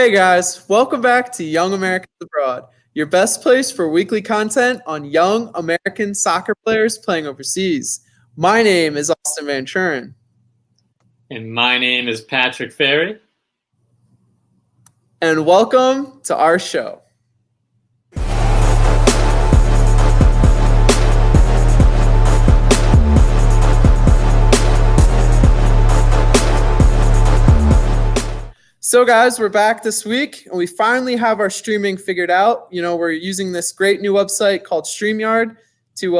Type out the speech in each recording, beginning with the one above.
Hey guys, welcome back to Young Americans Abroad, your best place for weekly content on young American soccer players playing overseas. My name is Austin Van Churen. And my name is Patrick Ferry. And welcome to our show. So guys, we're back this week and we finally have our streaming figured out. We're using this great new website called StreamYard to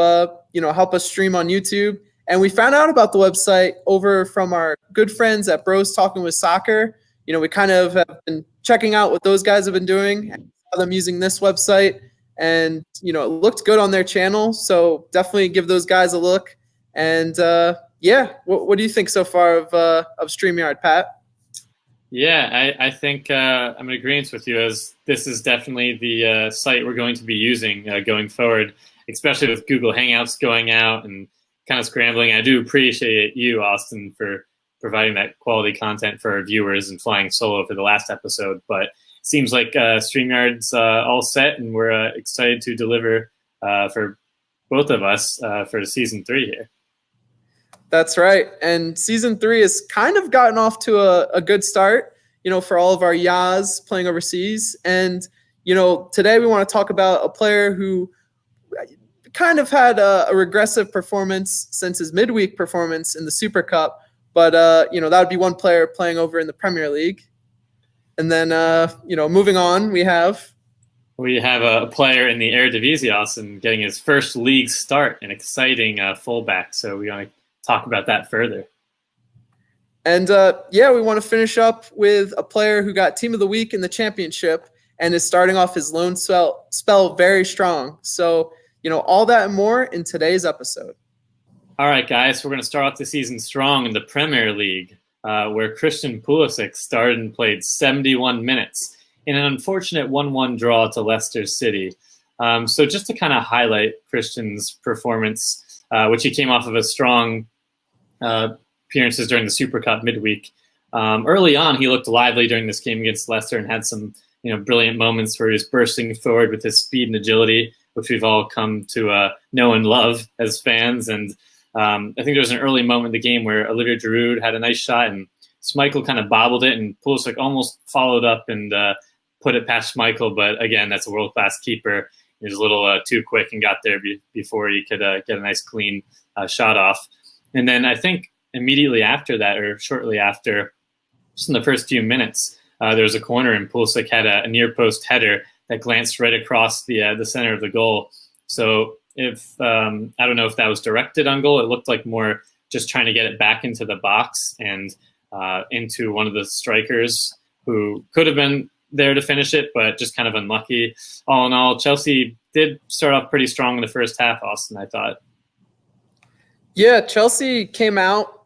help us stream on YouTube. And we found out about the website over from our good friends at Bros Talking with Soccer. We kind of have been checking out what those guys have been doing, and saw them using this website, and it looked good on their channel. So definitely give those guys a look. And what do you think so far of StreamYard, Pat? Yeah, I think I'm in agreement with you, as this is definitely the site we're going to be using going forward, especially with Google Hangouts going out and kind of scrambling. I do appreciate you, Austin, for providing that quality content for our viewers and flying solo for the last episode. But it seems like StreamYard's all set, and we're excited to deliver for both of us for season 3 here. That's right. And season 3 has kind of gotten off to a good start, for all of our Yas playing overseas. And, today we want to talk about a player who kind of had a regressive performance since his midweek performance in the Super Cup. But, that would be one player playing over in the Premier League. And then, moving on, we have a player in the Eredivisie, Austin, getting his first league start, an exciting fullback. So we want to talk about that further. And we want to finish up with a player who got Team of the Week in the championship and is starting off his loan spell very strong. So, all that and more in today's episode. All right, guys, we're going to start off the season strong in the Premier League, where Christian Pulisic started and played 71 minutes in an unfortunate 1-1 draw to Leicester City. So just to kind of highlight Christian's performance, which he came off of a strong appearances during the Super Cup midweek. Early on, he looked lively during this game against Leicester and had some, brilliant moments where he was bursting forward with his speed and agility, which we've all come to know and love as fans. And I think there was an early moment in the game where Olivier Giroud had a nice shot and Schmeichel kind of bobbled it, and Pulisic almost followed up and put it past Schmeichel. But again, that's a world-class keeper. He was a little too quick and got there before he could get a nice clean shot off. And then I think immediately after that, or shortly after, just in the first few minutes, there was a corner and Pulisic had a near post header that glanced right across the center of the goal. So if I don't know if that was directed on goal, it looked like more just trying to get it back into the box and into one of the strikers who could have been there to finish it, but just kind of unlucky. All in all, Chelsea did start off pretty strong in the first half, Austin, I thought. Yeah, Chelsea came out,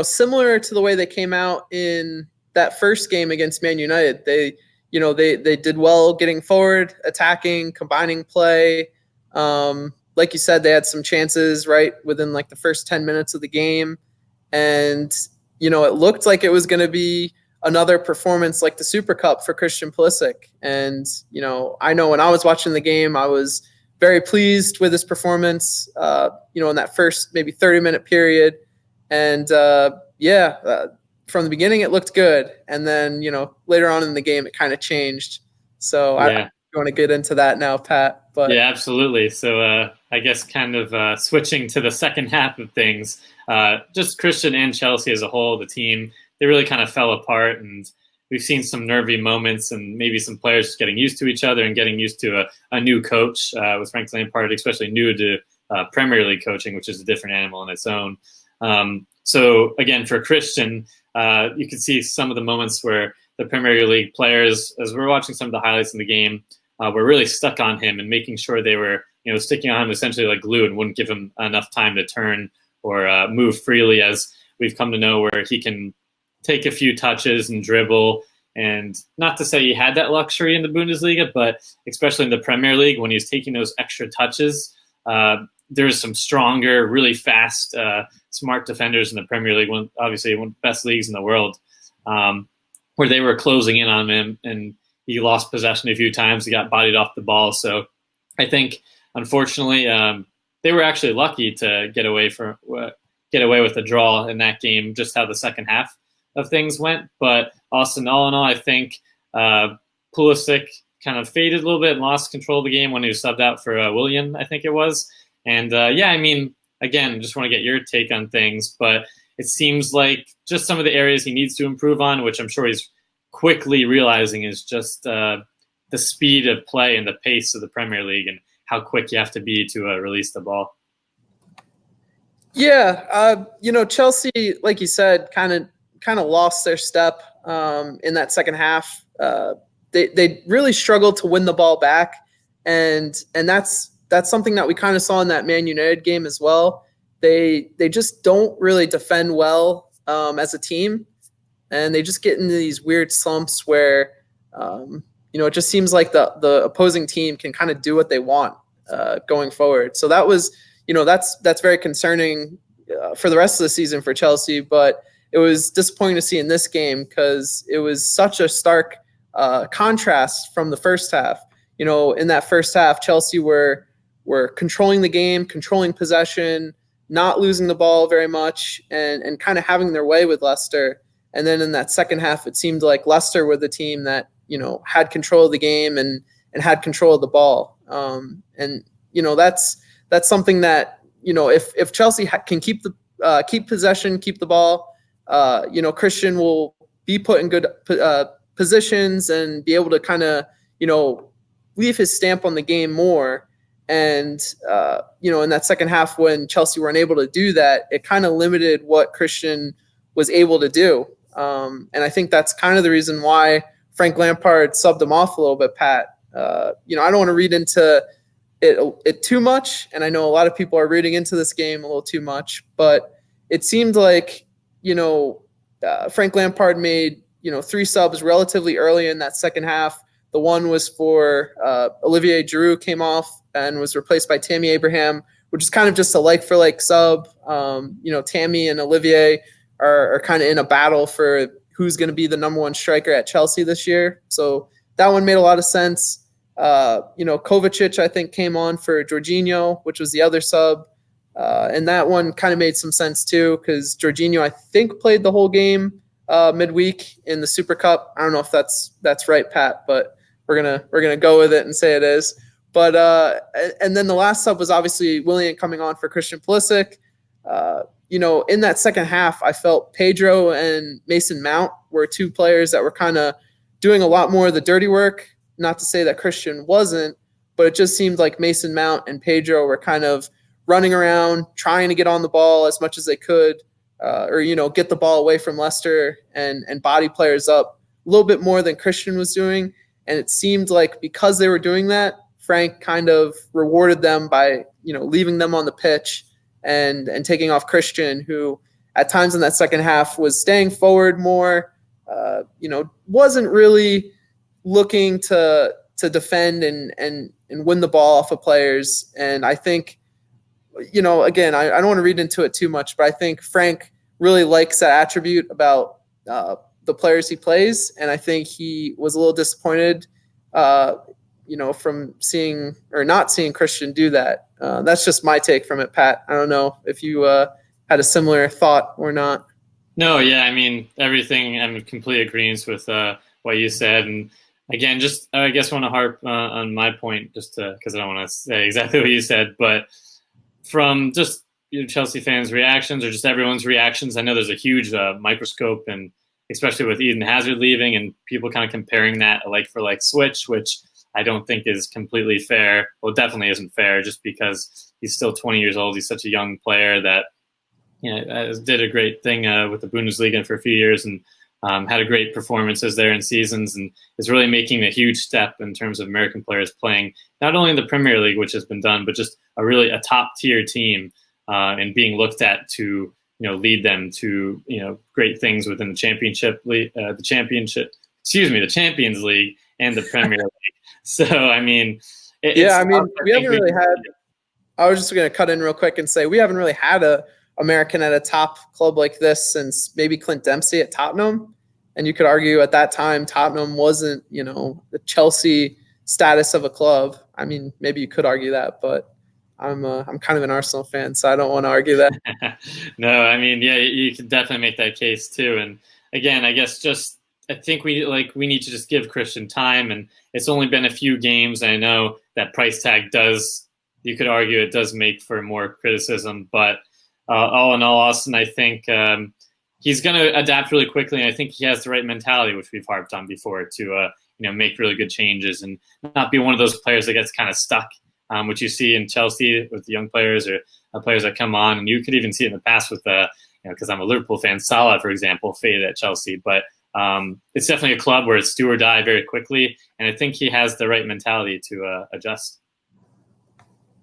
similar to the way they came out in that first game against Man United. They did well getting forward, attacking, combining play. Like you said, they had some chances right within like the first 10 minutes of the game. And, it looked like it was going to be another performance like the Super Cup for Christian Pulisic. And, I know when I was watching the game, I was very pleased with his performance, in that first maybe 30-minute period. And, from the beginning, it looked good. And then, later on in the game, it kind of changed. So I want to get into that now, Pat. But yeah, absolutely. So I guess kind of switching to the second half of things, just Christian and Chelsea as a whole, the team, they really kind of fell apart, and we've seen some nervy moments and maybe some players just getting used to each other and getting used to a new coach with Frank Lampard, especially new to Premier League coaching, which is a different animal in its own. So again, for Christian, you can see some of the moments where the Premier League players, as we're watching some of the highlights in the game, were really stuck on him and making sure they were, sticking on him essentially like glue and wouldn't give him enough time to turn or move freely, as we've come to know, where he can take a few touches and dribble. And not to say he had that luxury in the Bundesliga, but especially in the Premier League, when he was taking those extra touches, there's some stronger, really fast, smart defenders in the Premier League, obviously one of the best leagues in the world. where they were closing in on him, and he lost possession a few times. He got bodied off the ball. So I think, unfortunately, they were actually lucky to get away with a draw in that game, just how the second half of things went. But Austin, all in all, I think Pulisic kind of faded a little bit and lost control of the game when he was subbed out for Willian, I think it was. And yeah, I mean, again, just want to get your take on things, but it seems like just some of the areas he needs to improve on, which I'm sure he's quickly realizing is just the speed of play and the pace of the Premier League and how quick you have to be to release the ball. Yeah, Chelsea, like you said, kind of lost their step in that second half. They really struggled to win the ball back, and that's something that we kind of saw in that Man United game as well. They just don't really defend well as a team, and they just get into these weird slumps where it just seems like the opposing team can kind of do what they want going forward. So that was that's very concerning for the rest of the season for Chelsea. But it was disappointing to see in this game because it was such a stark contrast from the first half. In that first half, Chelsea were controlling the game, controlling possession, not losing the ball very much, and kind of having their way with Leicester. And then in that second half, it seemed like Leicester were the team that had control of the game and had control of the ball. That's something that if Chelsea can keep possession, keep the ball, Christian will be put in good positions and be able to kind of leave his stamp on the game more. And in that second half, when Chelsea were unable to do that, it kind of limited what Christian was able to do. And I think that's kind of the reason why Frank Lampard subbed him off a little bit, Pat. I don't want to read into it too much, and I know a lot of people are reading into this game a little too much, but it seemed like Frank Lampard made 3 subs relatively early in that second half. The one was for Olivier Giroud, came off and was replaced by Tammy Abraham, which is kind of just a like-for-like sub. Tammy and Olivier are kind of in a battle for who's going to be the number 1 striker at Chelsea this year. So that one made a lot of sense. Kovacic, I think, came on for Jorginho, which was the other sub. And that one kind of made some sense too, because Jorginho, I think, played the whole game midweek in the Super Cup. I don't know if that's right, Pat, but we're gonna go with it and say it is. But and then the last sub was obviously Willian coming on for Christian Pulisic. In that second half, I felt Pedro and Mason Mount were 2 players that were kind of doing a lot more of the dirty work. Not to say that Christian wasn't, but it just seemed like Mason Mount and Pedro were kind of running around, trying to get on the ball as much as they could, or get the ball away from Leicester and body players up a little bit more than Christian was doing. And it seemed like because they were doing that, Frank kind of rewarded them by leaving them on the pitch and taking off Christian, who at times in that second half was staying forward more, wasn't really looking to defend and win the ball off of players. And I think, again, I don't want to read into it too much, but I think Frank really likes that attribute about the players he plays. And I think he was a little disappointed, from seeing or not seeing Christian do that. That's just my take from it, Pat. I don't know if you had a similar thought or not. No, yeah, I mean, everything, I'm in complete agreement with what you said. And again, just I guess I want to harp on my point just because I don't want to say exactly what you said, but from just Chelsea fans' reactions or just everyone's reactions, I know there's a huge microscope, and especially with Eden Hazard leaving and people kind of comparing that a like-for-like switch, which I don't think is completely fair. Well, it definitely isn't fair just because he's still 20 years old. He's such a young player that did a great thing with the Bundesliga for a few years and had a great performances there in seasons, and is really making a huge step in terms of American players playing not only in the Premier League, which has been done, but just a top tier team and being looked at to lead them to great things within the Champions League and the Premier League. So I mean, we haven't really had. I was just going to cut in real quick and say we haven't really had a American at a top club like this since maybe Clint Dempsey at Tottenham. And you could argue at that time Tottenham wasn't, the Chelsea status of a club. I mean, maybe you could argue that, but I'm kind of an Arsenal fan, so I don't want to argue that. No, I mean, yeah, you could definitely make that case too. And again, I guess I think we need to just give Christian time, and it's only been a few games. I know that price tag you could argue it does make for more criticism, but all in all, Austin, I think he's going to adapt really quickly, and I think he has the right mentality, which we've harped on before, to make really good changes and not be one of those players that gets kind of stuck, which you see in Chelsea with the young players or players that come on, and you could even see it in the past with because I'm a Liverpool fan, Salah, for example, faded at Chelsea, but it's definitely a club where it's do or die very quickly, and I think he has the right mentality to adjust.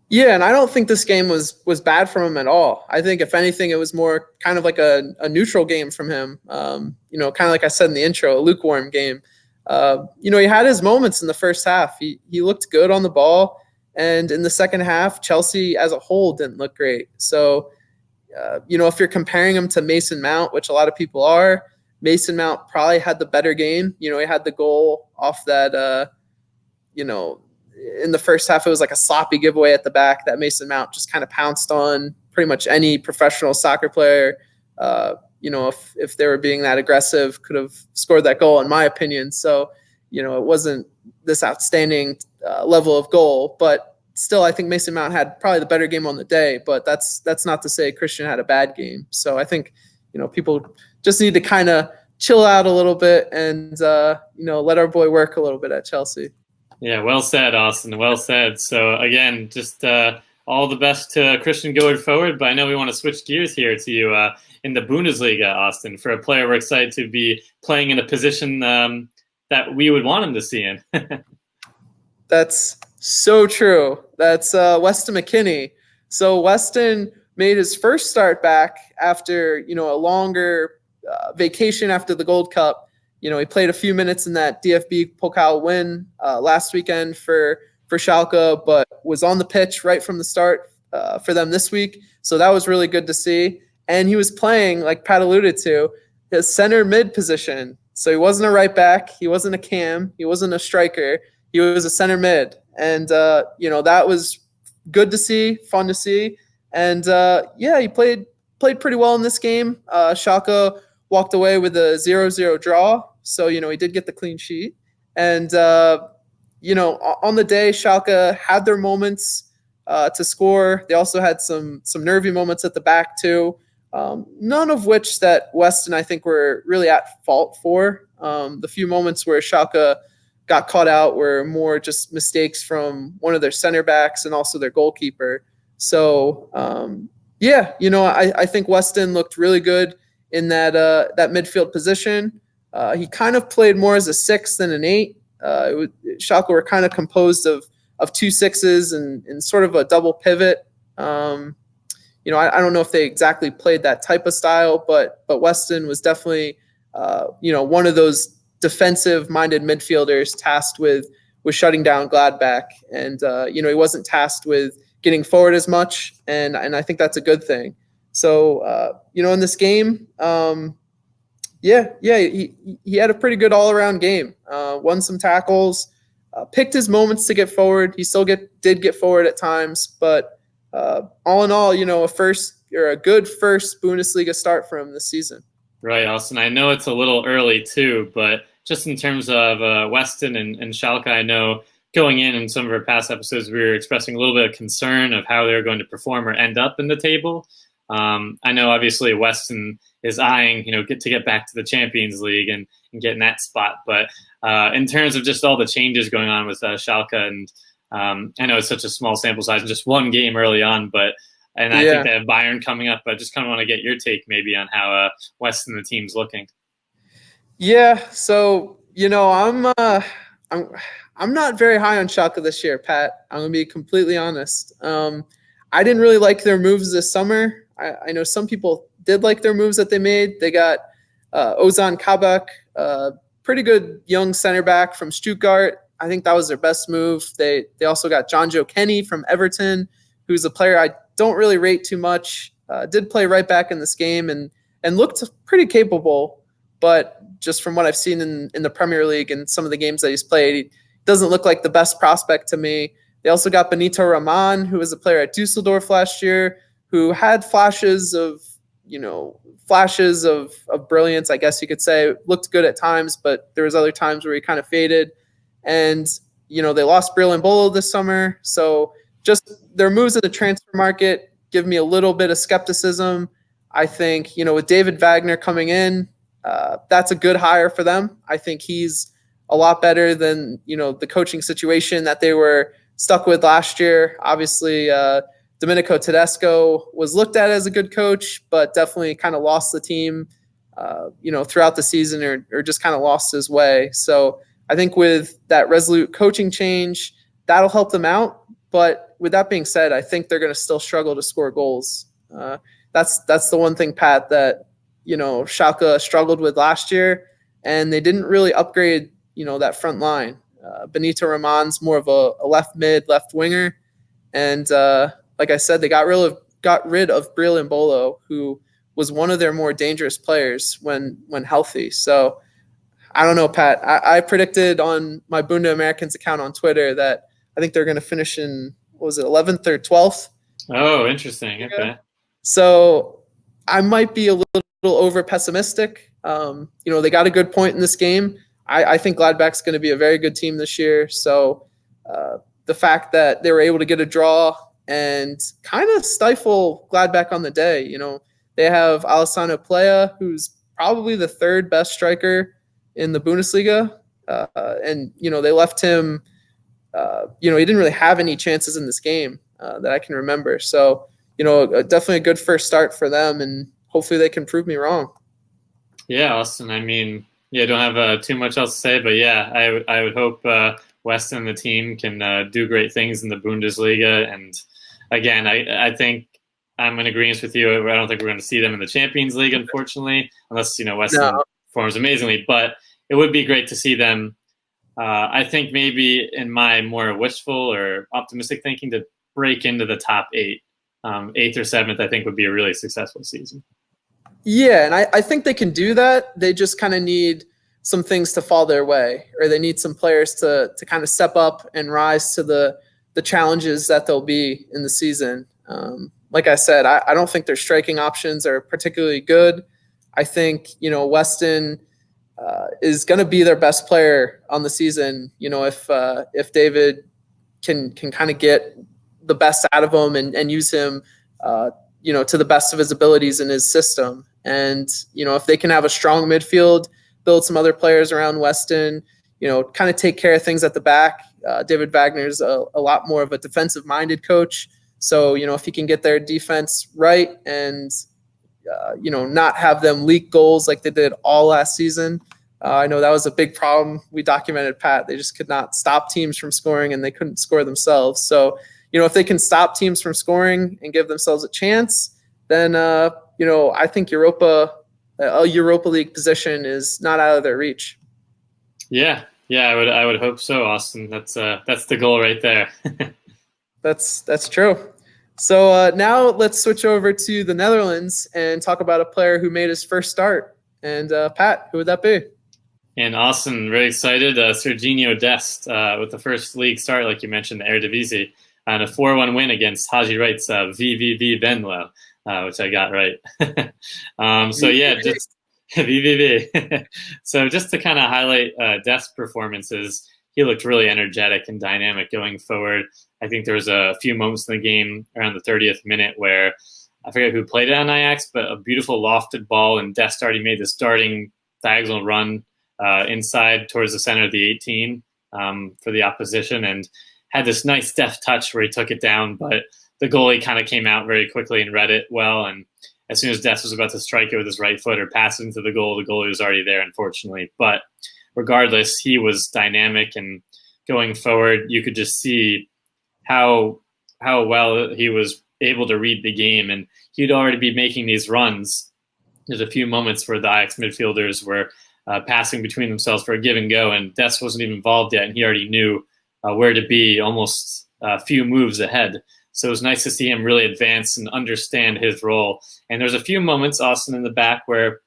Yeah, and I don't think this game was bad from him at all. I think, if anything, it was more kind of like a neutral game from him. Kind of like I said in the intro, a lukewarm game. He had his moments in the first half. He looked good on the ball, and in the second half, Chelsea as a whole didn't look great. So, if you're comparing him to Mason Mount, which a lot of people are, Mason Mount probably had the better game. He had the goal off that, in the first half, it was like a sloppy giveaway at the back that Mason Mount just kind of pounced on pretty much any professional soccer player. If they were being that aggressive, could have scored that goal, in my opinion. So, it wasn't this outstanding level of goal, but still, I think Mason Mount had probably the better game on the day. But that's not to say Christian had a bad game. So I think, people just need to kind of chill out a little bit and let our boy work a little bit at Chelsea. Yeah, well said, Austin. Well said. So again, just all the best to Christian going forward. But I know we want to switch gears here to you in the Bundesliga, Austin, for a player we're excited to be playing in a position that we would want him to see in. That's so true. That's Weston McKennie. So Weston made his first start back after a longer vacation after the Gold Cup. He played a few minutes in that DFB Pokal win last weekend for Schalke, but was on the pitch right from the start for them this week. So that was really good to see. And he was playing, like Pat alluded to, his center mid position. So he wasn't a right back. He wasn't a cam. He wasn't a striker. He was a center mid. And, that was good to see, fun to see. And, he played pretty well in this game. Schalke walked away with a 0-0 draw. So, he did get the clean sheet. And, on the day, Schalke had their moments to score. They also had some nervy moments at the back, too. None of which that Weston, I think, were really at fault for. The few moments where Schalke got caught out were more just mistakes from one of their center backs and also their goalkeeper. So, I think Weston looked really good in that midfield position. He kind of played more as a 6 than an 8. Schalke were kind of composed of 2 6s and sort of a double pivot. I don't know if they exactly played that type of style, but Weston was definitely, one of those defensive-minded midfielders tasked with shutting down Gladbach. And, he wasn't tasked with getting forward as much, and I think that's a good thing. So, in this game, he had a pretty good all-around game. Won some tackles, picked his moments to get forward. He still did get forward at times, but all in all, a good first Bundesliga start for him this season. Right, Austin. I know it's a little early too, but just in terms of Weston and Schalke, I know going in some of our past episodes, we were expressing a little bit of concern of how they're going to perform or end up in the table. I know obviously Weston is eyeing, get back to the Champions League and get in that spot. But in terms of just all the changes going on with Schalke, and I know it's such a small sample size and just one game early on, I think they have Bayern coming up. But I just kind of want to get your take maybe on how Weston the team's looking. Yeah, so I'm not very high on Schalke this year, Pat. I'm gonna be completely honest. I didn't really like their moves this summer. I know some people did like their moves that they made. They got Ozan Kabak, pretty good young center back from Stuttgart. I think that was their best move. They also got Jonjo Kenny from Everton, who's a player I don't really rate too much. Did play right back in this game and looked pretty capable. but just from what I've seen in the Premier League and some of the games that he's played, he doesn't look like the best prospect to me. They also got Benito Raman, who was a player at Dusseldorf last year, who had flashes of brilliance, I guess you could say. Looked good at times, but there was other times where he kind of faded. And, they lost Breel Bolo this summer. So just their moves in the transfer market give me a little bit of skepticism. I think, with David Wagner coming in, that's a good hire for them. I think he's a lot better than, the coaching situation that they were stuck with last year. Obviously, Domenico Tedesco was looked at as a good coach, but definitely kind of lost the team, throughout the season or just kind of lost his way. So I think with that resolute coaching change, that'll help them out. But with that being said, I think they're going to still struggle to score goals. That's the one thing, Pat, that, Schalke struggled with last year, and they didn't really upgrade, that front line. Benito Raman's more of a left mid, left winger. And like I said, they got rid of Breel Bolo, who was one of their more dangerous players when healthy. So I don't know, Pat. I predicted on my Bunda Americans account on Twitter that I think they're going to finish in, 11th or 12th? Oh, interesting. Okay. So I might be a little over pessimistic. They got a good point in this game. I think Gladbach's going to be a very good team this year. So the fact that they were able to get a draw and kind of stifle Gladbach on the day, they have Alessandro Plea, who's probably the third best striker in the Bundesliga. And they left him, he didn't really have any chances in this game that I can remember. So, definitely a good first start for them, and hopefully they can prove me wrong. Yeah, Austin. I mean, don't have too much else to say, but I would hope Weston and the team can do great things in the Bundesliga. And again, I think I'm in agreement with you. I don't think we're going to see them in the Champions League, unfortunately, unless, Weston performs amazingly. But it would be great to see them. I think maybe in my more wishful or optimistic thinking, to break into the top 8, 8th or 7th, I think would be a really successful season. Yeah, and I think they can do that. They just kind of need some things to fall their way, or they need some players to kind of step up and rise to the challenges that they'll be in the season. Like I said, I don't think their striking options are particularly good. I think, Weston is going to be their best player on the season. If David can kind of get the best out of him and use him, to the best of his abilities in his system. And, if they can have a strong midfield, build some other players around Weston, kind of take care of things at the back. David Wagner's a lot more of a defensive-minded coach. So, if he can get their defense right and, not have them leak goals like they did all last season. I know that was a big problem. We documented, Pat. They just could not stop teams from scoring, and they couldn't score themselves. So, if they can stop teams from scoring and give themselves a chance, then, I think a Europa League position is not out of their reach. Yeah, I would hope so, Austin. That's the goal right there. That's true. So now let's switch over to the Netherlands and talk about a player who made his first start. And Pat, who would that be? And Austin, very excited. Sergino Dest with the first league start, like you mentioned, the Eredivisie, and a 4-1 win against Haji Wright's VVV Venlo, which I got right. Just VVV. So just to kind of highlight Dest's performances, he looked really energetic and dynamic going forward. I think there was a few moments in the game around the 30th minute where I forget who played it on Ajax, but a beautiful lofted ball, and Dest already made this darting diagonal run inside towards the center of the 18 for the opposition, and had this nice deft touch where he took it down, but the goalie kind of came out very quickly and read it well. And as soon as Dest was about to strike it with his right foot or pass it into the goalie was already there, unfortunately. But regardless, he was dynamic, and going forward, you could just see how well he was able to read the game, and he'd already be making these runs. There's a few moments where the Ajax midfielders were passing between themselves for a give and go, and Dest wasn't even involved yet, and he already knew where to be almost a few moves ahead. So it was nice to see him really advance and understand his role. And there's a few moments, Austin, in the back where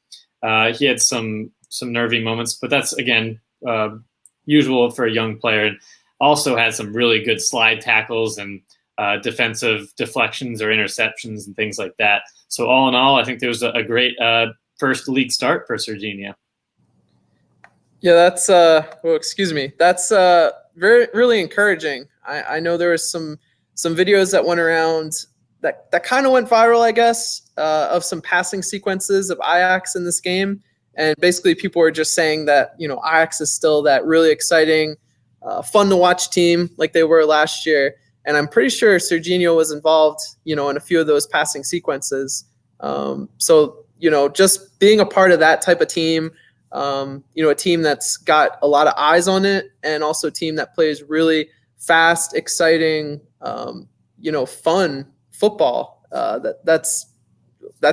he had some some nervy moments, but that's again usual for a young player. And also had some really good slide tackles and defensive deflections or interceptions and things like that. So all in all, I think there was a great first league start for Sergino. Yeah, that's That's really encouraging. I know there was some videos that went around that kind of went viral, I guess, of some passing sequences of Ajax in this game. And basically people were just saying that, Ajax is still that really exciting, fun to watch team like they were last year. And I'm pretty sure Sergino was involved, in a few of those passing sequences. So, just being a part of that type of team, a team that's got a lot of eyes on it, and also a team that plays really fast, exciting, fun football. That's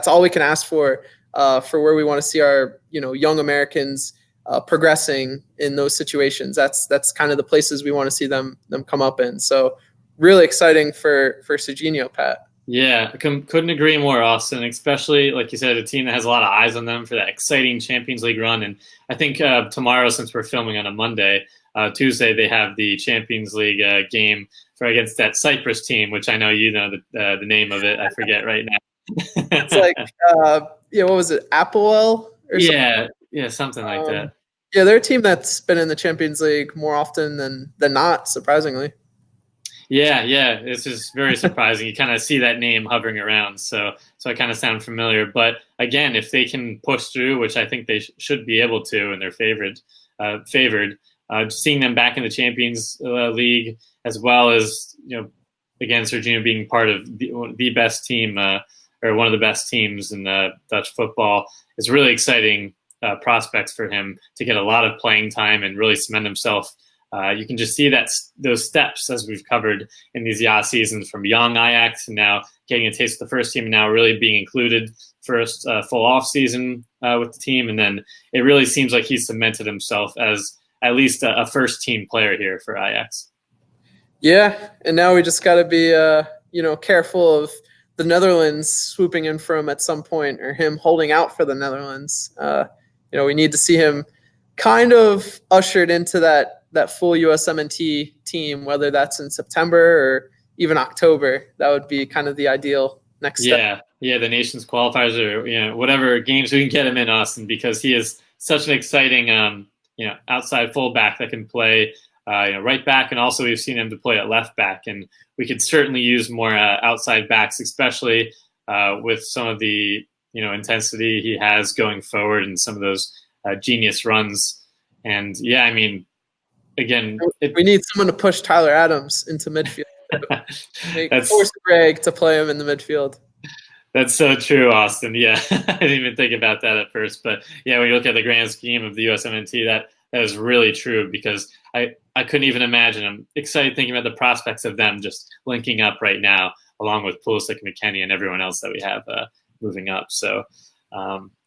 all we can ask for where we want to see our, young Americans progressing in those situations. That's kind of the places we want to see them come up in. So really exciting for Sergino, Pat. Yeah, couldn't agree more, Austin, especially, like you said, a team that has a lot of eyes on them for that exciting Champions League run. And I think tomorrow, since we're filming on a Monday, Tuesday, they have the Champions League game against that Cyprus team, which I know the name of it. I forget right now. It's like, what was it, Applewell? Yeah, something like that. Yeah, they're a team that's been in the Champions League more often than not, surprisingly. Yeah, this is very surprising. You kind of see that name hovering around, so I kind of sound familiar. But again, if they can push through, which I think they should be able to, and they're favored, seeing them back in the Champions League, as well as again, Sergino being part of the best team or one of the best teams in Dutch football, is really exciting prospects for him to get a lot of playing time and really cement himself. You can just see those steps, as we've covered in these seasons, from young Ajax and now getting a taste of the first team, and now really being included first full off season with the team. And then it really seems like he's cemented himself as at least a first team player here for Ajax. Yeah, and now we just got to be careful of the Netherlands swooping in for him at some point, or him holding out for the Netherlands. We need to see him kind of ushered into that full USMNT team, whether that's in September or even October. That would be kind of the ideal next step. Yeah, the nations qualifiers, or whatever games we can get him in, Austin, because he is such an exciting outside fullback that can play right back, and also we've seen him deploy at left back, and we could certainly use more outside backs, especially with some of the intensity he has going forward and some of those genius runs. And yeah, I mean, again, we need someone to push Tyler Adams into midfield. Force Greg to play him in the midfield. That's so true, Austin. Yeah, I didn't even think about that at first. But yeah, when you look at the grand scheme of the USMNT, that is really true, because I couldn't even imagine. I'm excited thinking about the prospects of them just linking up right now, along with Pulisic, McKennie, and everyone else that we have moving up. So,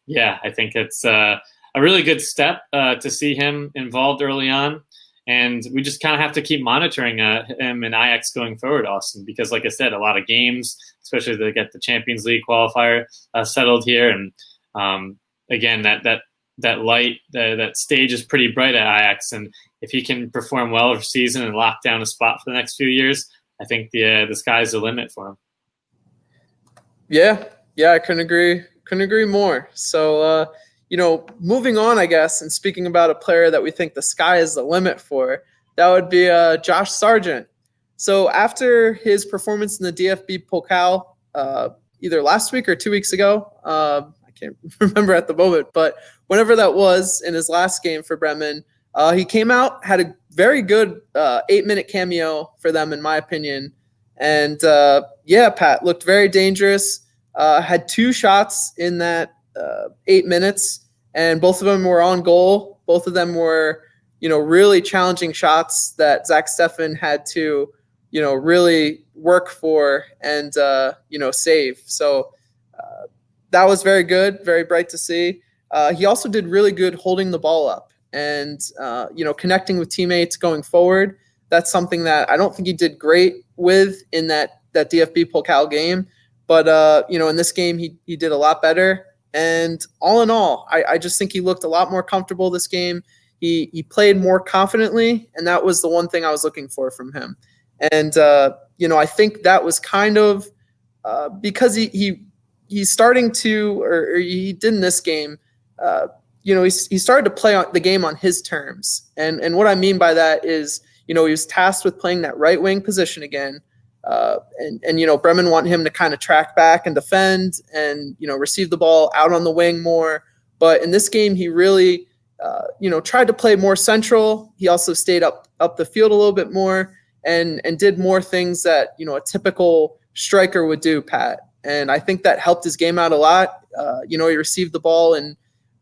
yeah, I think it's a really good step to see him involved early on. And we just kind of have to keep monitoring him and Ajax going forward, Austin, because like I said, a lot of games, especially to get the Champions League qualifier settled here. And again, that light, that stage is pretty bright at Ajax. And if he can perform well over season and lock down a spot for the next few years, I think the sky's the limit for him. Yeah, I couldn't agree more. So, moving on, I guess, and speaking about a player that we think the sky is the limit for, that would be Josh Sargent. So after his performance in the DFB Pokal, either last week or 2 weeks ago, I can't remember at the moment, but whenever that was, in his last game for Bremen, he came out, had a very good 8-minute cameo for them, in my opinion. And Pat, looked very dangerous, had 2 shots in that 8 minutes, and both of them were on goal. Both of them were, really challenging shots that Zack Steffen had to, really work for and, save. So that was very good, very bright to see. He also did really good holding the ball up and, connecting with teammates going forward. That's something that I don't think he did great with in that DFB Pokal game. But, in this game, he did a lot better. And all in all, I just think he looked a lot more comfortable this game. He played more confidently, and that was the one thing I was looking for from him. And I think that was kind of because he's starting to, or he did in this game. He started to play the game on his terms, and what I mean by that is, he was tasked with playing that right wing position again, and Bremen want him to kind of track back and defend, and receive the ball out on the wing more. But in this game, he really tried to play more central. He also stayed up the field a little bit more, and did more things that a typical striker would do, Pat. And I think that helped his game out a lot. He received the ball in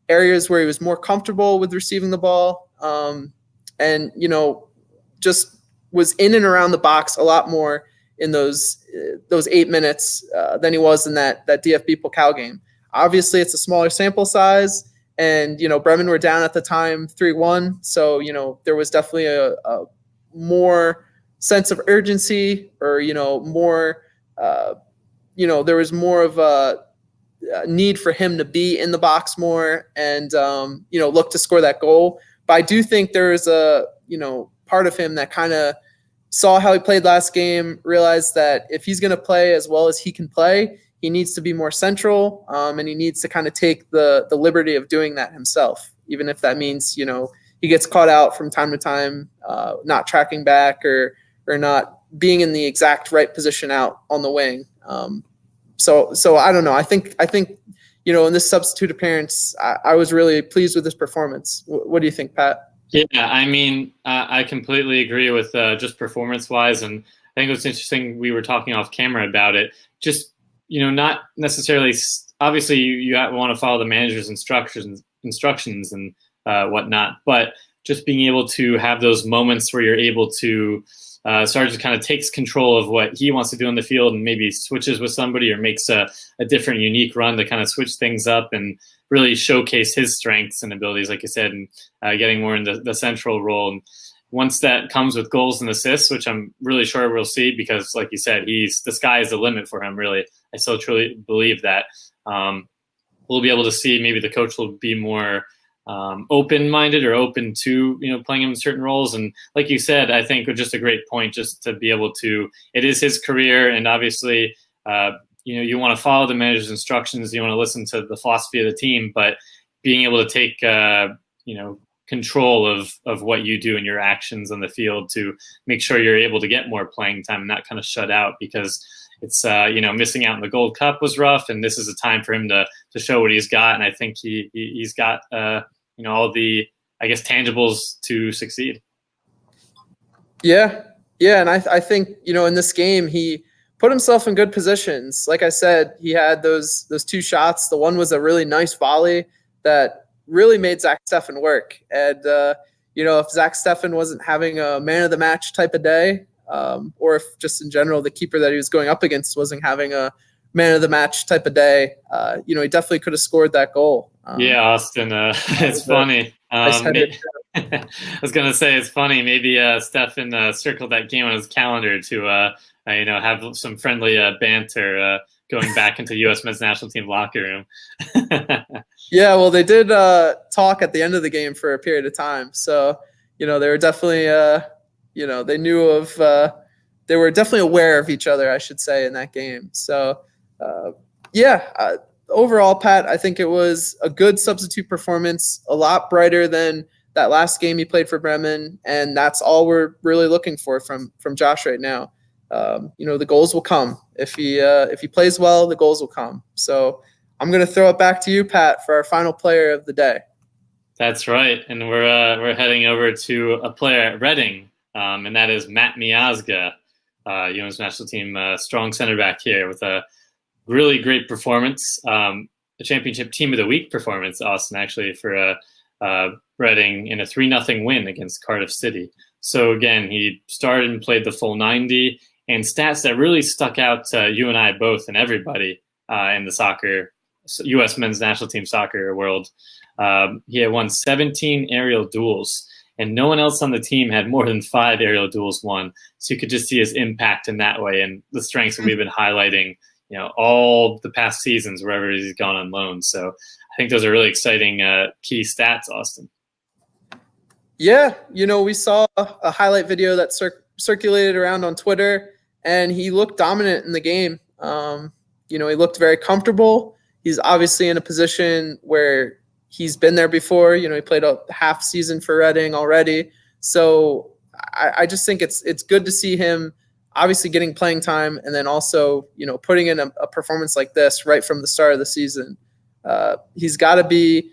areas where he was more comfortable with receiving the ball, and just was in and around the box a lot more in those 8 minutes than he was in that DFB Pokal game. Obviously, it's a smaller sample size, and Bremen were down at the time 3-1, so there was definitely a more sense of urgency, or more there was more of a need for him to be in the box more and look to score that goal. But I do think there is a part of him that kind of saw how he played last game, realized that if he's going to play as well as he can play, he needs to be more central, and he needs to kind of take the liberty of doing that himself, even if that means he gets caught out from time to time, not tracking back or not being in the exact right position out on the wing. So I don't know. I think in this substitute appearance, I was really pleased with his performance. What do you think, Pat? Yeah, I mean, I completely agree with just performance-wise, and I think it was interesting. We were talking off camera about it. Just not necessarily. Obviously, you want to follow the manager's instructions and whatnot, but just being able to have those moments where you're able to. Sargent kind of takes control of what he wants to do on the field and maybe switches with somebody or makes a different, unique run to kind of switch things up and really showcase his strengths and abilities, like you said, and getting more in the central role. And once that comes with goals and assists, which I'm really sure we'll see, because like you said, the sky is the limit for him, really. I still truly believe that. We'll be able to see, maybe the coach will be more open-minded or open to playing him in certain roles. And like you said, I think just a great point, just to be able to, it is his career, and obviously you want to follow the manager's instructions, you want to listen to the philosophy of the team, but being able to take control of what you do and your actions on the field to make sure you're able to get more playing time and not kind of shut out, because it's missing out in the Gold Cup was rough, and this is a time for him to show what he's got. And I think he's got all the, I guess, tangibles to succeed. Yeah, and I think in this game he put himself in good positions. Like I said, he had those two shots. The one was a really nice volley that really made Zack Steffen work. And if Zack Steffen wasn't having a man of the match type of day, or if just in general the keeper that he was going up against wasn't having a man of the match type of day, he definitely could have scored that goal. Yeah, Austin, it's funny. I was going to say, it's funny. Maybe Steffen circled that game on his calendar to have some friendly banter going back into U.S. men's national team locker room. Yeah, well, they did talk at the end of the game for a period of time. So, they were definitely, they knew of, they were definitely aware of each other, I should say, in that game. So, overall, Pat, I think it was a good substitute performance, a lot brighter than that last game he played for Bremen, and that's all we're really looking for from Josh right now. The goals will come. If he plays well, the goals will come. So I'm going to throw it back to you, Pat, for our final player of the day. That's right, and we're heading over to a player at Reading, and that is Matt Miazga, U.S. national team strong center back here with a really great performance, a championship team of the week performance, Austin, actually, for Reading in a 3-0 win against Cardiff City. So again, he started and played the full 90, and stats that really stuck out to you and I both and everybody in the soccer, U.S. men's national team soccer world. He had won 17 aerial duels, and no one else on the team had more than 5 aerial duels won. So you could just see his impact in that way, and the strengths that we've been highlighting, all the past seasons wherever he's gone on loan. So I think those are really exciting key stats, Austin. Yeah, we saw a highlight video that circulated around on Twitter, and he looked dominant in the game. He looked very comfortable. He's obviously in a position where he's been there before. He played a half season for Reading already. So I just think it's good to see him obviously getting playing time, and then also, putting in a performance like this right from the start of the season. He's got to be,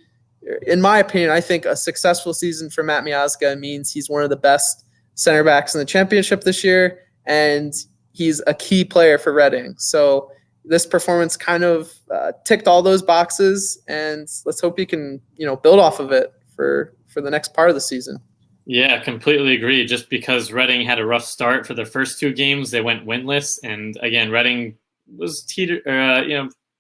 in my opinion, I think a successful season for Matt Miazga means he's one of the best center backs in the championship this year, and he's a key player for Reading. So this performance kind of ticked all those boxes, and let's hope he can, build off of it for the next part of the season. Yeah, completely agree. Just because Reading had a rough start for their first 2 games, they went winless, and again, Reading was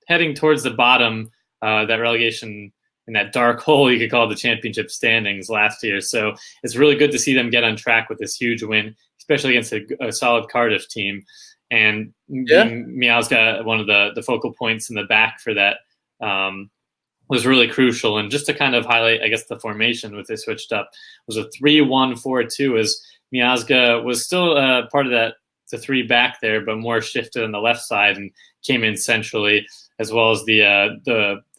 heading towards the bottom, that relegation in that dark hole you could call the championship standings last year. So it's really good to see them get on track with this huge win, especially against a solid Cardiff team. And Miazga, one of the focal points in the back for that, was really crucial. And just to kind of highlight, I guess, the formation with they switched up was a 3-1-4-2, as Miazga was still part of that, the 3 back there, but more shifted on the left side and came in centrally, as well as the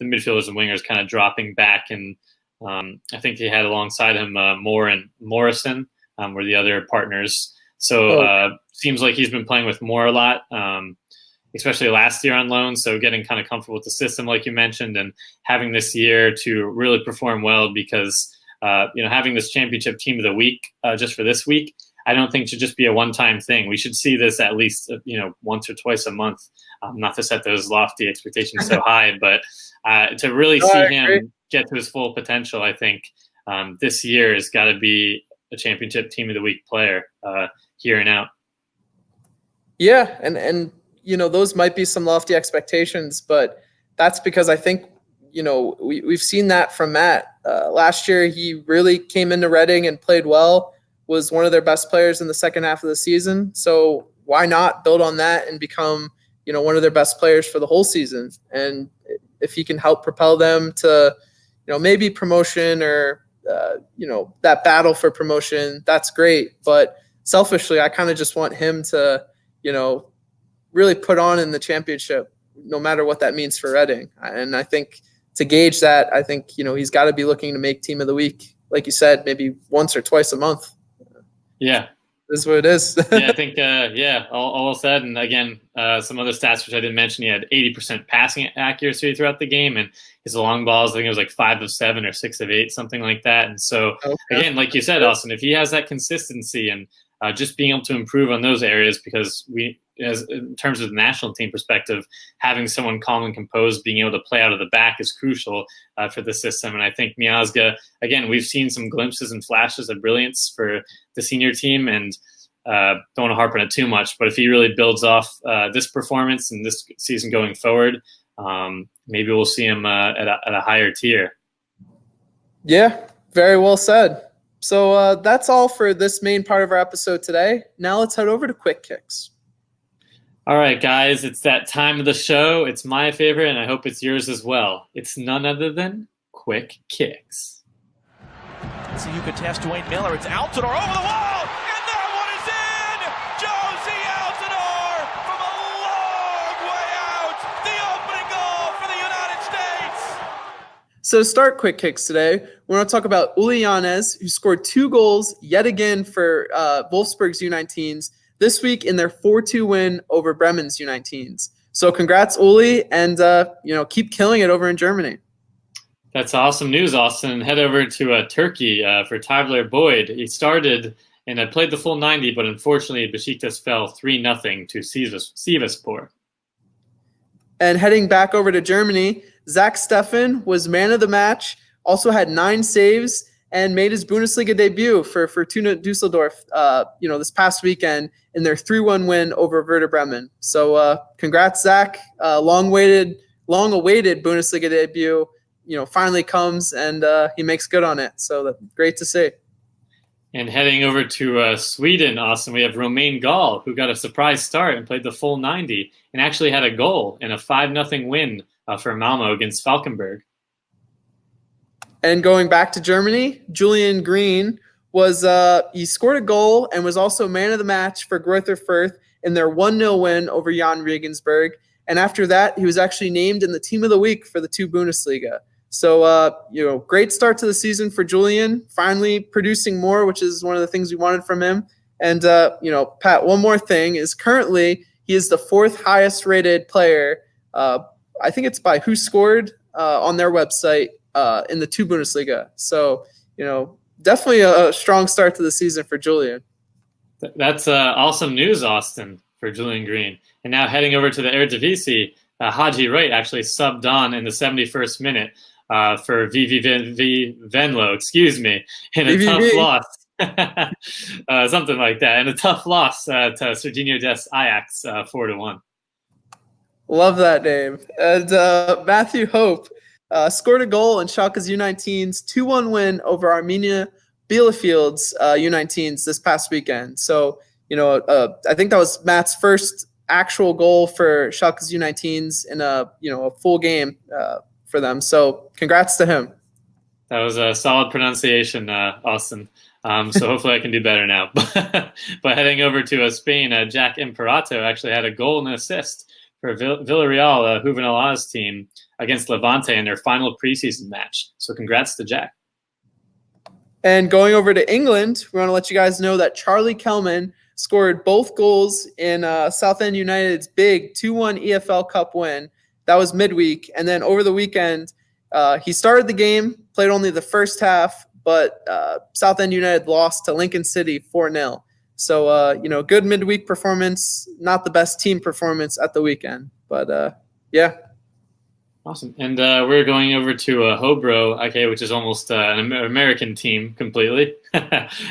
midfielders and wingers kind of dropping back. And I think he had alongside him Moore and Morrison were the other partners. So seems like he's been playing with Moore a lot, especially last year on loan. So getting kind of comfortable with the system, like you mentioned, and having this year to really perform well, because having this championship team of the week just for this week, I don't think should just be a one-time thing. We should see this at least once or twice a month. Not to set those lofty expectations so high, but to really see him get to his full potential, I think this year has got to be a championship team of the week player here and out. Yeah, and those might be some lofty expectations, but that's because I think we've seen that from Matt. Last year, he really came into Reading and played well, was one of their best players in the second half of the season. So why not build on that and become one of their best players for the whole season? And if he can help propel them to maybe promotion or that battle for promotion, that's great. But selfishly, I kind of just want him to really put on in the championship, no matter what that means for Reading. And I think to gauge that, I think he's got to be looking to make team of the week, like you said, maybe once or twice a month. Yeah. This is what it is. Yeah, I think, all said. And again, some other stats, which I didn't mention, he had 80% passing accuracy throughout the game. And his long balls, I think it was like 5 of 7 or 6 of 8, something like that. And so, again, like you said, Austin, if he has that consistency and just being able to improve on those areas, because in terms of the national team perspective, having someone calm and composed, being able to play out of the back is crucial for the system. And I think Miazga, again, we've seen some glimpses and flashes of brilliance for the senior team, and don't want to harp on it too much, but if he really builds off this performance and this season going forward, maybe we'll see him at a higher tier. Yeah, very well said. So that's all for this main part of our episode today. Now let's head over to Quick Kicks. All right, guys, it's that time of the show. It's my favorite, and I hope it's yours as well. It's none other than Quick Kicks. So you could test Dwayne Miller. It's Altidore over the wall, and that one is in! Josie Altidore from a long way out. The opening goal for the United States. So to start Quick Kicks today, we're going to talk about Uly Llanez, who scored 2 goals yet again for Wolfsburg's U19s this week in their 4-2 win over Bremen's U19s. So congrats, Uly, and keep killing it over in Germany. That's awesome news, Austin. Head over to Turkey for Tyler Boyd. He started and played the full 90, but unfortunately Besiktas fell 3-0 to Sivasspor. And heading back over to Germany, Zack Steffen was man of the match, also had 9 saves, and made his Bundesliga debut for Fortuna Düsseldorf, this past weekend in their 3-1 win over Werder Bremen. So congrats, Zach. Long-awaited Bundesliga debut, finally comes, and he makes good on it. So that's great to see. And heading over to Sweden, Austin, we have Romain Gall, who got a surprise start and played the full 90 and actually had a goal in a 5-0 win for Malmo against Falkenberg. And going back to Germany, Julian Green he scored a goal and was also man of the match for Greuther Fürth in their 1-0 win over Jan Regensburg. And after that, he was actually named in the team of the week for the 2 Bundesliga. So, great start to the season for Julian, finally producing more, which is one of the things we wanted from him. And, Pat, one more thing is currently he is the 4th highest rated player. I think it's by Who Scored on their website in the 2 Bundesliga. So, definitely a strong start to the season for Julian. That's awesome news, Austin, for Julian Green. And now heading over to the Eredivisie, Haji Wright actually subbed on in the 71st minute for VV Venlo, in a tough loss. Something like that. And a tough loss to Sergino Dest Ajax 4-1. Love that name. And Matthew Hoppe scored a goal in Schalke's U19's 2-1 win over Arminia Bielefeld's U19s this past weekend. So, I think that was Matt's first actual goal for Schalke's U19s in a full game for them. So congrats to him. That was a solid pronunciation, Austin. So hopefully I can do better now. But heading over to Spain, Jack Imperato actually had a goal and an assist for Villarreal, Juvenil A's team, against Levante in their final preseason match. So congrats to Jack. And going over to England, we want to let you guys know that Charlie Kelman scored both goals in Southend United's big 2-1 EFL Cup win. That was midweek. And then over the weekend, he started the game, played only the first half, but Southend United lost to Lincoln City 4-0. So, good midweek performance, not the best team performance at the weekend. But, yeah. Awesome. And we're going over to Hobro, which is almost an American team completely.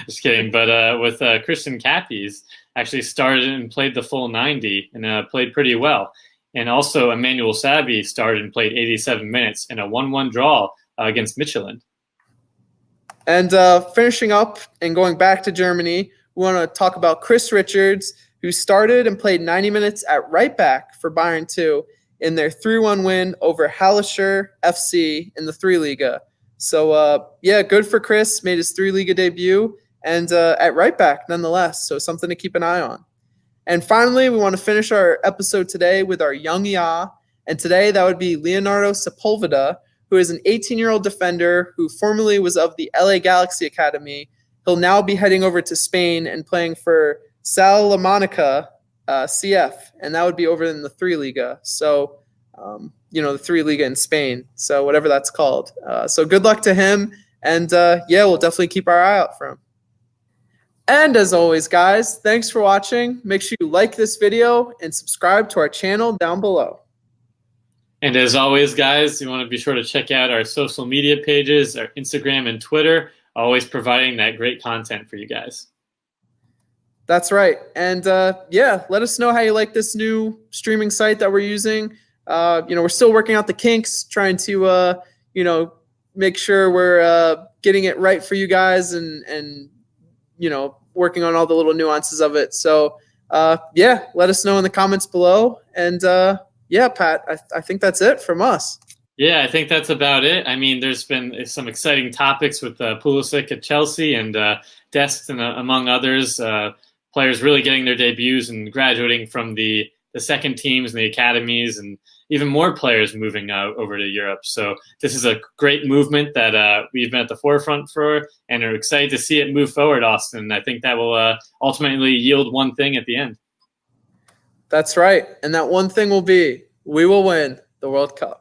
Just kidding. But with Christian Cappis, actually started and played the full 90 and played pretty well. And also Emmanuel Sabbi started and played 87 minutes in a 1-1 draw against Michelin. And finishing up and going back to Germany, we want to talk about Chris Richards, who started and played 90 minutes at right back for Bayern 2 in their 3-1 win over Hallescher FC in the 3 Liga. So, good for Chris. Made his 3 Liga debut and at right back nonetheless. So something to keep an eye on. And finally, we want to finish our episode today with our young Ya. And today that would be Leonardo Sepulveda, who is an 18-year-old defender who formerly was of the LA Galaxy Academy. He'll now be heading over to Spain and playing for Salamanca CF, and that would be over in the 3 Liga. So, the 3 Liga in Spain. So whatever that's called. So good luck to him. And we'll definitely keep our eye out for him. And as always, guys, thanks for watching. Make sure you like this video and subscribe to our channel down below. And as always, guys, you want to be sure to check out our social media pages, our Instagram and Twitter, always providing that great content for you guys. That's right. And let us know how you like this new streaming site that we're using. We're still working out the kinks, trying to, make sure we're getting it right for you guys and working on all the little nuances of it. So, let us know in the comments below. And, Pat, I think that's it from us. Yeah, I think that's about it. I mean, there's been some exciting topics with Pulisic at Chelsea and Dest, and among others, players really getting their debuts and graduating from the second teams and the academies, and even more players moving over to Europe. So this is a great movement that we've been at the forefront for, and are excited to see it move forward, Austin. I think that will ultimately yield one thing at the end. That's right. And that one thing will be, we will win the World Cup.